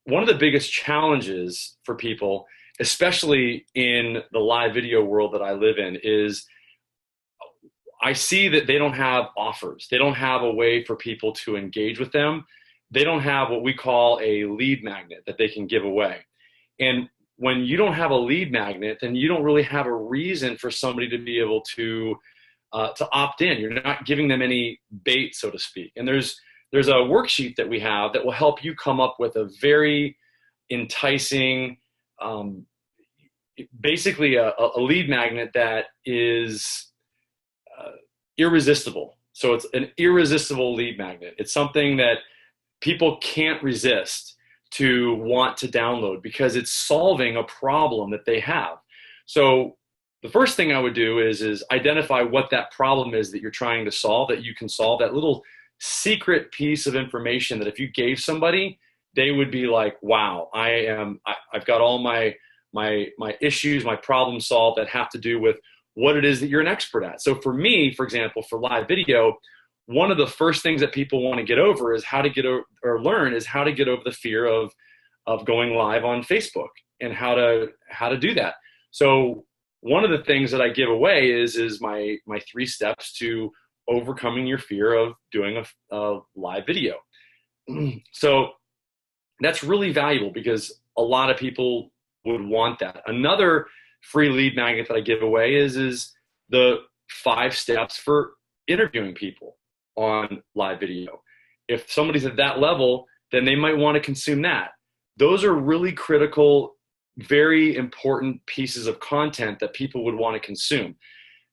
one of the biggest challenges for people, especially in the live video world that I live in, is I see that they don't have offers. They don't have a way for people to engage with them. They don't have what we call a lead magnet that they can give away. And when you don't have a lead magnet, then you don't really have a reason for somebody to be able to opt in. You're not giving them any bait, so to speak. And there's a worksheet that we have that will help you come up with a very enticing, basically a lead magnet that is irresistible. So it's an irresistible lead magnet. It's something that people can't resist to want to download because it's solving a problem that they have. So the first thing I would do is identify what that problem is that you're trying to solve, that you can solve, that little secret piece of information that if you gave somebody, they would be like, wow, I've got all my issues, my problems solved that have to do with what it is that you're an expert at. So for me, for example, for live video, one of the first things that people want to get over is how to get over, or learn is how to get over the fear of going live on Facebook and how to do that. So one of the things that I give away is my 3 steps to overcoming your fear of doing a live video. So that's really valuable because a lot of people would want that. Another free lead magnet that I give away is the 5 steps for interviewing people on live video. If somebody's at that level, then they might want to consume that. Those are really critical, very important pieces of content that people would want to consume.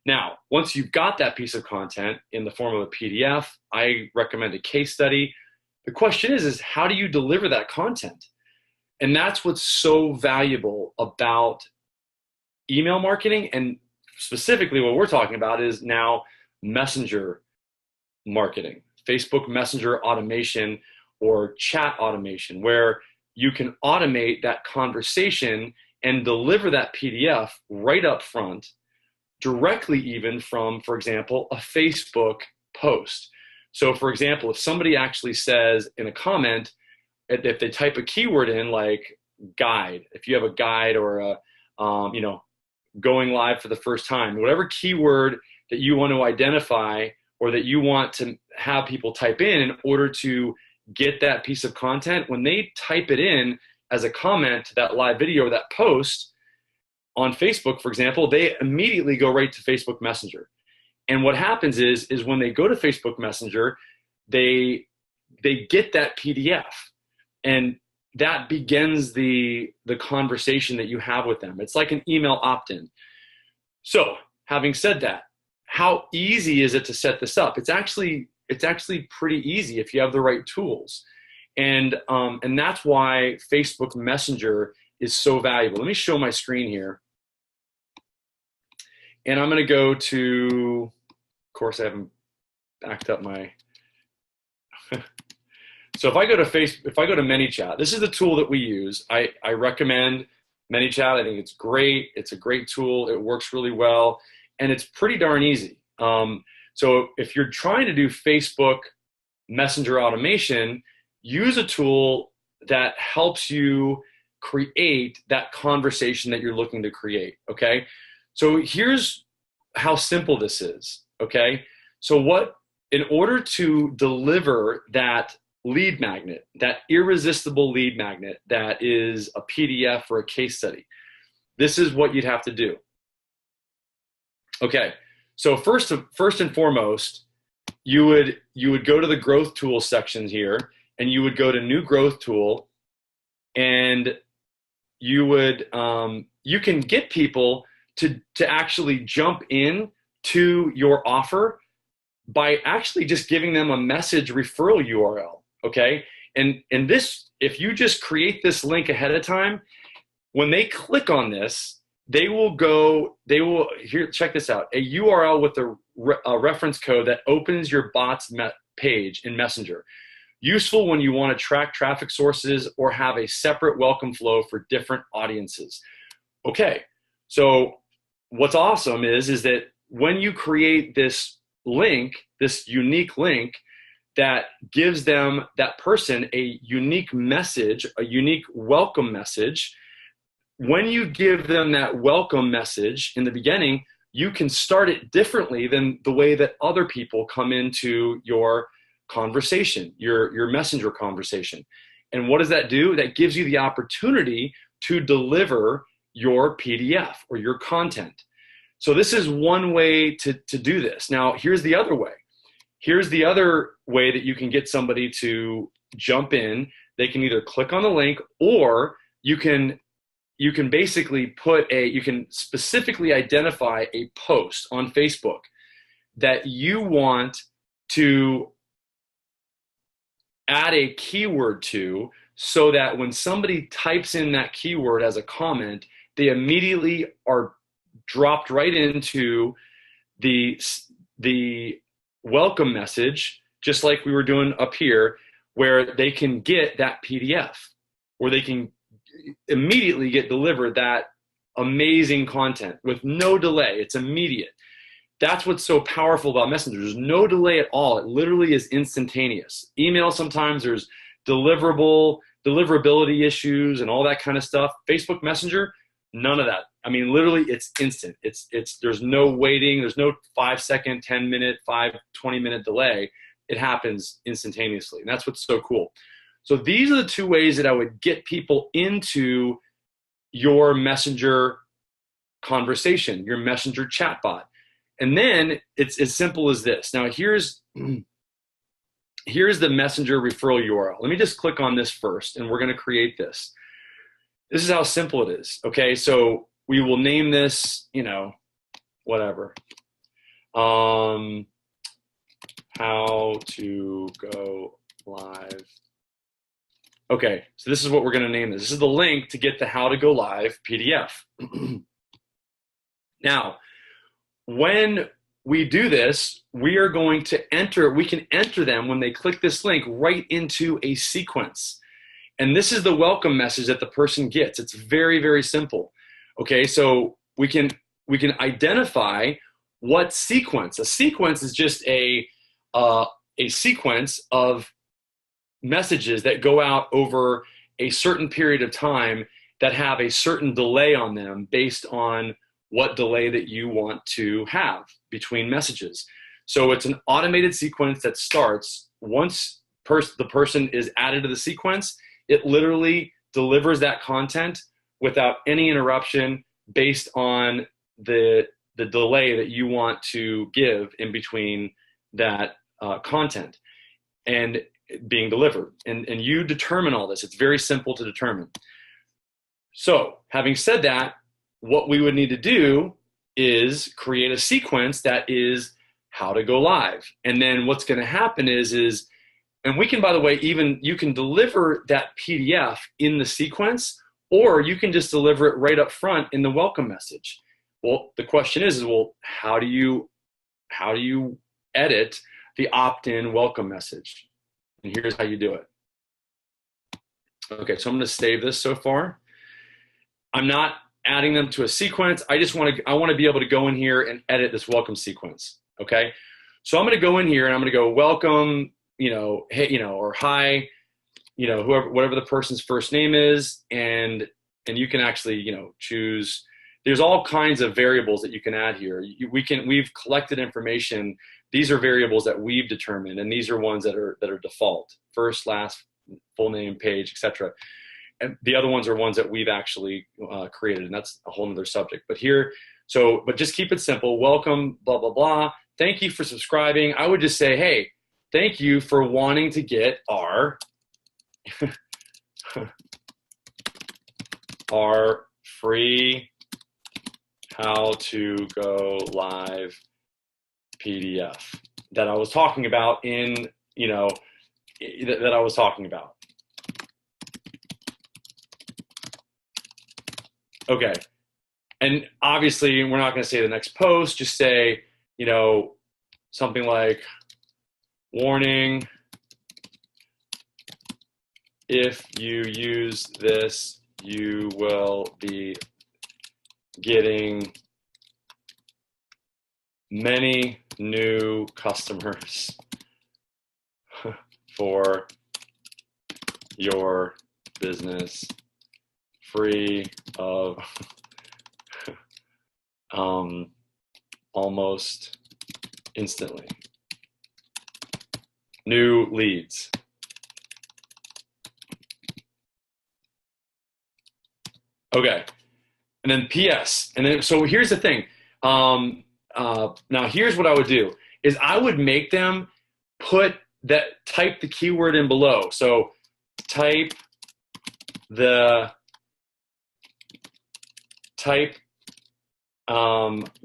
Now, once you've got that piece of content in the form of a PDF, I recommend a case study. The question is how do you deliver that content? And that's what's so valuable about email marketing, and specifically what we're talking about is now messenger marketing, Facebook Messenger automation or chat automation, where you can automate that conversation and deliver that PDF right up front, directly even from, for example, a Facebook post. So for example, if somebody actually says in a comment, if they type a keyword in like guide, if you have a guide or a, going live for the first time, whatever keyword that you want to identify or that you want to have people type in order to get that piece of content, when they type it in as a comment to that live video or that post on Facebook, for example, they immediately go right to Facebook Messenger. And what happens is when they go to Facebook Messenger, they get that PDF, and that begins the conversation that you have with them. It's like an email opt-in. So having said that, how easy is it to set this up? It's actually pretty easy if you have the right tools. And that's why Facebook Messenger is so valuable. Let me show my screen here. And I'm going to go to, of course, I haven't backed up my, so if I go to Manychat, this is the tool that we use. I recommend Manychat. I think it's great. It's a great tool. It works really well, and it's pretty darn easy. So if you're trying to do Facebook Messenger automation, use a tool that helps you create that conversation that you're looking to create, okay? So here's how simple this is, okay? So in order to deliver that lead magnet, that irresistible lead magnet that is a PDF or a case study, this is what you'd have to do. Okay, so first and foremost, you would go to the growth tool section here, and you would go to new growth tool, and you would you can get people to actually jump in to your offer by actually just giving them a message referral URL. Okay, and this, if you just create this link ahead of time, when they click on this, they will here, check this out, a URL with a reference code that opens your bot's page in Messenger. Useful when you want to track traffic sources or have a separate welcome flow for different audiences. Okay, so what's awesome is that when you create this link, this unique link, that gives them, that person, a unique message, a unique welcome message. When you give them that welcome message in the beginning, you can start it differently than the way that other people come into your conversation, your messenger conversation. And what does that do? That gives you the opportunity to deliver your PDF or your content. So this is one way to do this. Now, here's the other way. Here's the other way that you can get somebody to jump in. They can either click on the link, or you can basically you can specifically identify a post on Facebook that you want to add a keyword to, so that when somebody types in that keyword as a comment, they immediately are dropped right into the welcome message, just like we were doing up here, where they can get that PDF, or they can immediately get delivered that amazing content with no delay. It's immediate. That's what's so powerful about Messenger. There's no delay at all. It literally is instantaneous. Email, sometimes there's deliverability issues and all that kind of stuff. Facebook Messenger, none of that. I mean, literally, it's instant. There's no waiting. There's no 5-second, 10-minute, 20-minute delay. It happens instantaneously, and that's what's so cool. So these are the two ways that I would get people into your Messenger conversation, your Messenger chatbot. And then it's as simple as this. Now here's the Messenger referral URL. Let me just click on this first, and we're going to create this. This is how simple it is. Okay, so we will name this, whatever. How to go live. Okay, so this is what we're going to name this. This is the link to get the How to Go Live PDF. Now, when we do this, we are going to we can enter them when they click this link right into a sequence. And this is the welcome message that the person gets. It's very, very simple. Okay, so we can identify what sequence. A sequence is just a sequence of messages that go out over a certain period of time that have a certain delay on them based on what delay that you want to have between messages. So it's an automated sequence that starts once the person is added to the sequence. It literally delivers that content without any interruption based on the delay that you want to give in between that content and being delivered. And you determine all this. It's very simple to determine. So having said that, what we would need to do is create a sequence that is how to go live. And then what's going to happen is, and we can, by the way, you can deliver that PDF in the sequence, or you can just deliver it right up front in the welcome message. Well, the question is, well, how do you edit the opt-in welcome message? And here's how you do it. Okay, so I'm going to save this so far. I'm not adding them to a sequence. I want to be able to go in here and edit this welcome sequence. Okay, so I'm going to go in here and I'm going to go welcome, hey, or hi, whatever the person's first name is, and you can actually, choose. There's all kinds of variables that you can add here. We've collected information. These are variables that we've determined, and these are ones that are default: first, last, full name, page, etc. And the other ones are ones that we've actually created, and that's a whole nother subject. But but just keep it simple. Welcome, blah, blah, blah. Thank you for subscribing. I would just say, hey, thank you for wanting to get our, our free How to Go Live PDF that I was talking about that I was talking about. Okay, and obviously we're not going to say the next post. Just say, something like, warning, if you use this, you will be getting many new customers. for your business free of almost instantly. New leads. Okay, and then PS, and then so here's the thing. Now here's what I would do is I would make them type the keyword in below. So type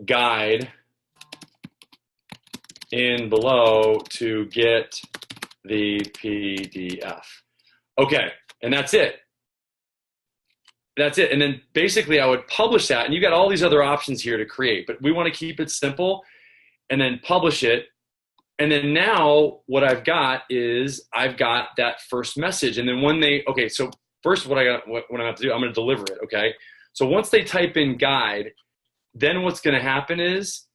guide in below to get the PDF. Okay, and that's it. That's it. And then basically I would publish that, and you got all these other options here to create, but we want to keep it simple, and then publish it. And then now what I've got is I've got that first message. And then when okay, so first what I have to do, I'm going to deliver it. Okay. So once they type in guide, then what's going to happen is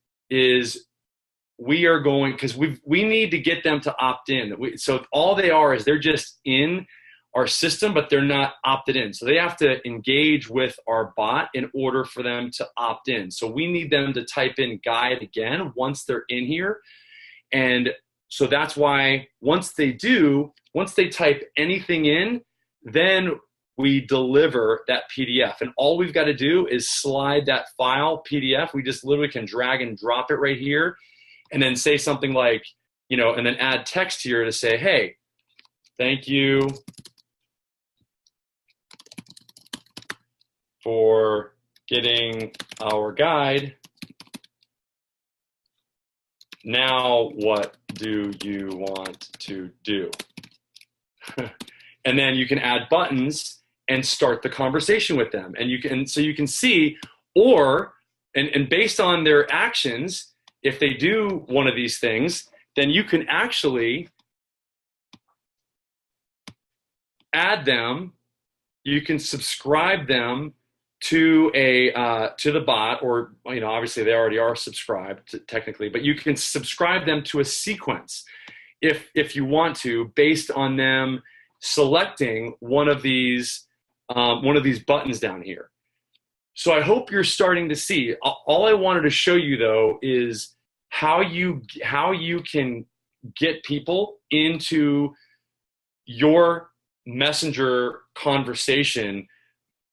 we are going, because we need to get them to opt in. So all they are is they're just in our system, but they're not opted in. So they have to engage with our bot in order for them to opt in. So we need them to type in guide again once they're in here. And so that's why once they type anything in, then we deliver that PDF. And all we've got to do is slide that file PDF. We just literally can drag and drop it right here, and then say something like, and then add text here to say, hey, thank you for getting our guide. Now what do you want to do? And then you can add buttons and start the conversation with them. And you can see, and based on their actions, if they do one of these things, then you can actually add them. You can subscribe them to the bot, or obviously they already are subscribed technically, but you can subscribe them to a sequence if you want to, based on them selecting one of these buttons down here. So I hope you're starting to see. All I wanted to show you though is how you can get people into your messenger conversation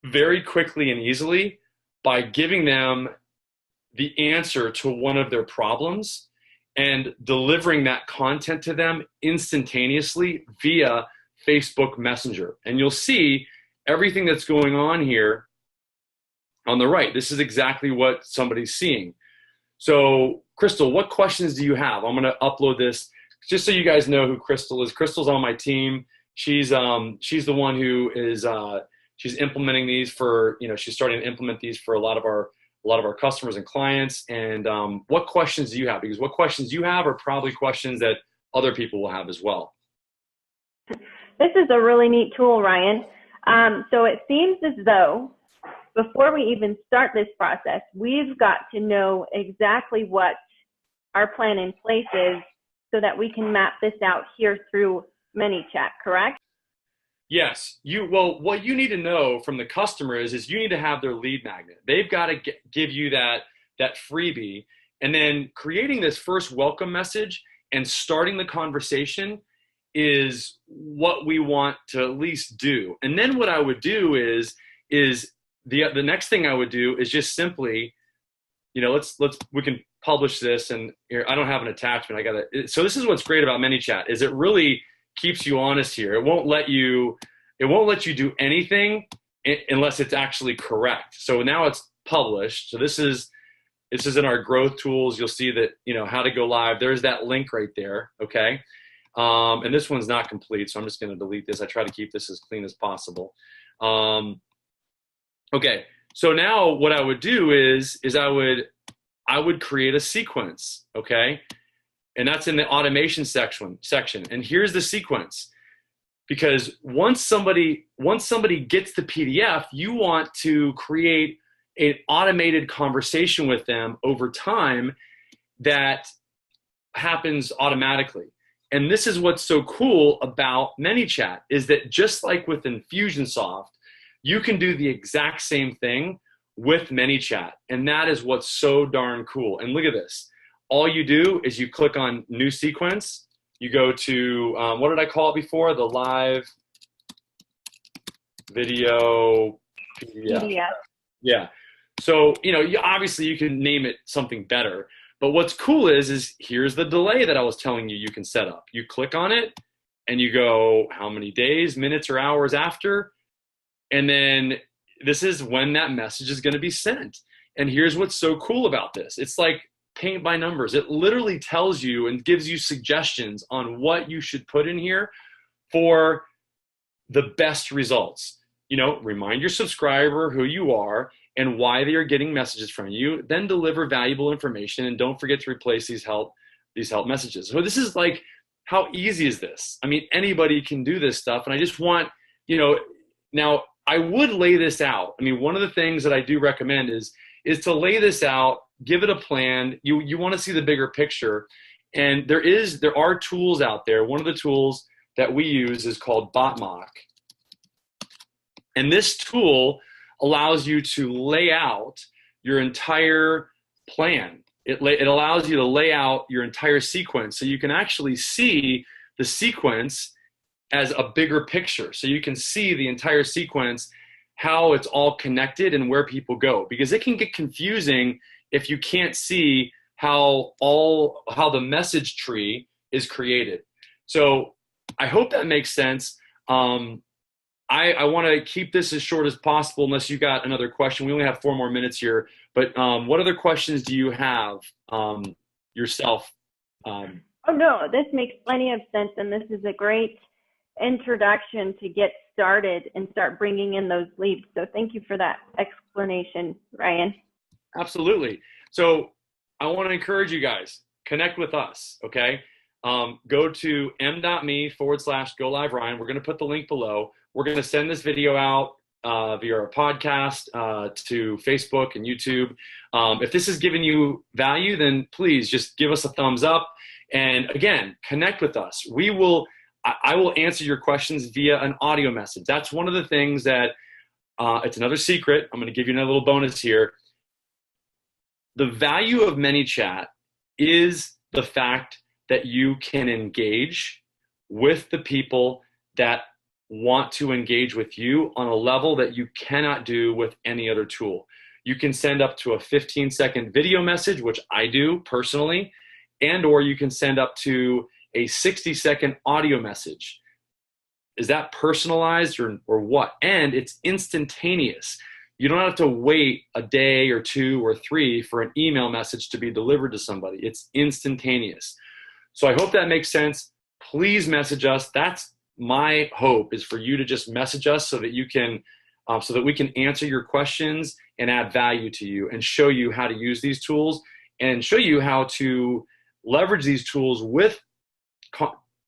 very quickly and easily by giving them the answer to one of their problems and delivering that content to them instantaneously via Facebook Messenger. And you'll see everything that's going on here on the right. This is exactly what somebody's seeing. So Crystal, what questions do you have? I'm going to upload this just so you guys know who Crystal is. Crystal's on my team. She's the one who is she's implementing these for, she's starting to implement these for a lot of our customers and clients. And what questions do you have? Because what questions you have are probably questions that other people will have as well. This is a really neat tool, Ryan. So it seems as though before we even start this process, we've got to know exactly what our plan in place is so that we can map this out here through Manychat, correct? Yes. Well, what you need to know from the customer is you need to have their lead magnet. They've got to give you that freebie, and then creating this first welcome message and starting the conversation is what we want to at least do. And then what I would do is the next thing I would do is just simply, we can publish this, and here I don't have an attachment. So this is what's great about Manychat is it really keeps you honest here. It won't let you do anything unless it's actually correct. So now it's published. So this is in our growth tools. You'll see that, how to go live. There's that link right there. Okay. And this one's not complete, so I'm just going to delete this. I try to keep this as clean as possible. Okay. So now what I would do is I would create a sequence. Okay. And that's in the automation section. And here's the sequence. Because once somebody gets the PDF, you want to create an automated conversation with them over time that happens automatically. And this is what's so cool about Manychat is that just like with Infusionsoft, you can do the exact same thing with Manychat. And that is what's so darn cool. And look at this. All you do is you click on new sequence. You go to, what did I call it before? The live video PDF. Yeah. So, obviously you can name it something better. But what's cool is here's the delay that I was telling you can set up. You click on it and you go how many days, minutes, or hours after. And then this is when that message is going to be sent. And here's what's so cool about this. It's like paint by numbers. It literally tells you and gives you suggestions on what you should put in here for the best results. Remind your subscriber who you are and why they are getting messages from you, then deliver valuable information, and don't forget to replace these help messages. So this is like, how easy is this? I mean, anybody can do this stuff. And I just want, now I would lay this out. I mean, one of the things that I do recommend is to lay this out, give it a plan. You want to see the bigger picture. And there are tools out there. One of the tools that we use is called BotMock. And this tool allows you to lay out your entire plan. It allows you to lay out your entire sequence so you can actually see the sequence as a bigger picture. So you can see the entire sequence, how it's all connected and where people go. Because it can get confusing if you can't see how the message tree is created. So I hope that makes sense. I want to keep this as short as possible unless you got another question. We only have 4 more minutes here. But what other questions do you have yourself? Oh, no, this makes plenty of sense. And this is a great introduction to get started and start bringing in those leads. So thank you for that explanation, Ryan. Absolutely. So I want to encourage you guys, connect with us, okay? Go to m.me/go live Ryan. We're going to put the link below. We're going to send this video out via our podcast to Facebook and YouTube. If this has given you value, then please just give us a thumbs up. And again, connect with us. I will answer your questions via an audio message. That's one of the things that, it's another secret. I'm going to give you another little bonus here. The value of Manychat is the fact that you can engage with the people that want to engage with you on a level that you cannot do with any other tool. You can send up to a 15-second video message, which I do personally, or you can send up to a 60-second audio message. Is that personalized or what? And it's instantaneous. You don't have to wait a day or 2 or 3 for an email message to be delivered to somebody. It's instantaneous. So I hope that makes sense. Please message us. That's my hope, is for you to just message us so that you can, so that we can answer your questions and add value to you and show you how to use these tools and show you how to leverage these tools with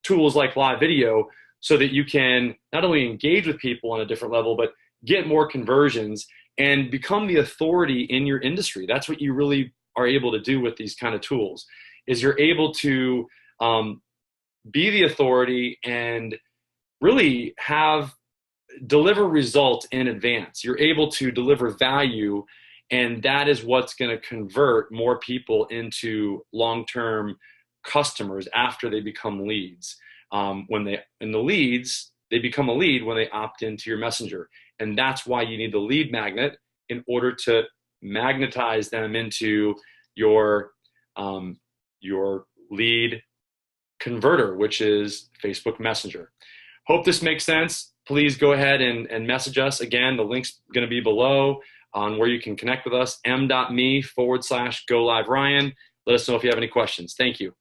tools like live video so that you can not only engage with people on a different level, but get more conversions and become the authority in your industry. That's what you really are able to do with these kind of tools, is you're able to be the authority and really deliver results in advance. You're able to deliver value, and that is what's going to convert more people into long-term customers after they become leads. They become a lead when they opt into your messenger. And that's why you need the lead magnet, in order to magnetize them into your lead converter, which is Facebook Messenger. Hope this makes sense. Please go ahead and message us. Again, the link's going to be below on where you can connect with us, m.me/go live Ryan. Let us know if you have any questions. Thank you.